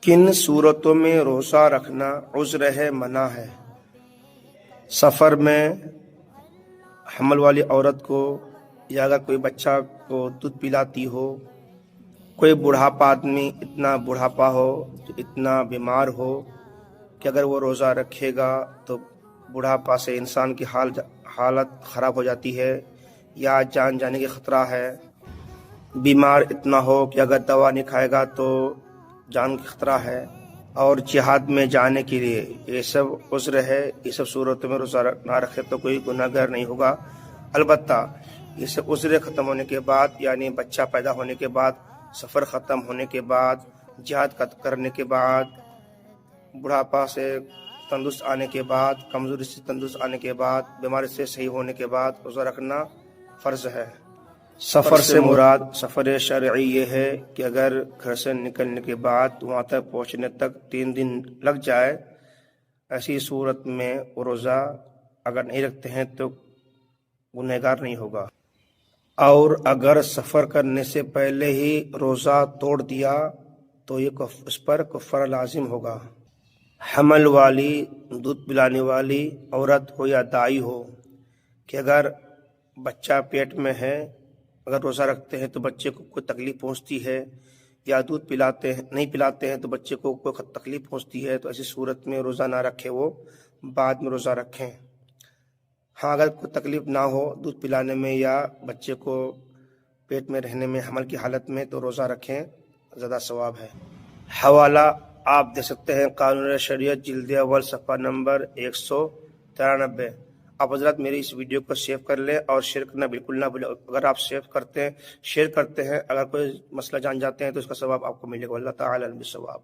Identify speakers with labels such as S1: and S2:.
S1: کن صورتوں میں روزہ رکھنا عذر ہے، منع ہے؟ سفر میں حمل والی عورت کو، یا اگر کوئی بچہ کو دودھ پلاتی ہو، کوئی بڑھاپا آدمی اتنا بڑھاپا ہو، اتنا بیمار ہو کہ اگر وہ روزہ رکھے گا تو بڑھاپا سے انسان کی حالت خراب ہو جاتی ہے، یا جان جانے کی خطرہ ہے۔ بیمار اتنا ہو کہ اگر دوا نہیں کھائے گا تو جان کی خطرہ ہے، اور جہاد میں جانے کے لیے یہ سب عذر ہے۔ یہ سب صورتوں میں روزہ نہ رکھے تو کوئی گناہ گار نہیں ہوگا۔ البتہ یہ سب عذر ختم ہونے کے بعد، یعنی بچہ پیدا ہونے کے بعد، سفر ختم ہونے کے بعد، جہاد کرنے کے بعد، بڑھاپا سے تندرست آنے کے بعد، کمزوری سے تندرست آنے کے بعد، بیماری سے صحیح ہونے کے بعد روزہ رکھنا فرض ہے۔ سفر سے مراد سفر شرعی یہ ہے کہ اگر گھر سے نکلنے کے بعد وہاں تک پہنچنے تک 3 دن لگ جائے، ایسی صورت میں وہ روزہ اگر نہیں رکھتے ہیں تو گنہگار نہیں ہوگا۔ اور اگر سفر کرنے سے پہلے ہی روزہ توڑ دیا تو یہ اس پر کفارہ لازم ہوگا۔ حمل والی، دودھ پلانے والی عورت ہو یا دائی ہو، کہ اگر بچہ پیٹ میں ہے، اگر روزہ رکھتے ہیں تو بچے کو کوئی تکلیف پہنچتی ہے، یا دودھ پلاتے ہیں نہیں پلاتے ہیں تو بچے کو کوئی تکلیف پہنچتی ہے، تو ایسی صورت میں روزہ نہ رکھے، وہ بعد میں روزہ رکھیں۔ ہاں، اگر کوئی تکلیف نہ ہو دودھ پلانے میں یا بچے کو پیٹ میں رہنے میں، حمل کی حالت میں، تو روزہ رکھیں، زیادہ ثواب ہے۔ حوالہ آپ دے سکتے ہیں قانون شریعت جلد اول صفحہ نمبر 193۔ آپ حضرات میری اس ویڈیو کو سیو کر لیں اور شیئر کرنا بالکل نہ بھولیں۔ اگر آپ سیو کرتے ہیں، شیئر کرتے ہیں، اگر کوئی مسئلہ جان جاتے ہیں تو اس کا ثواب آپ کو ملے گا۔ اللہ تعالی علم بالصواب۔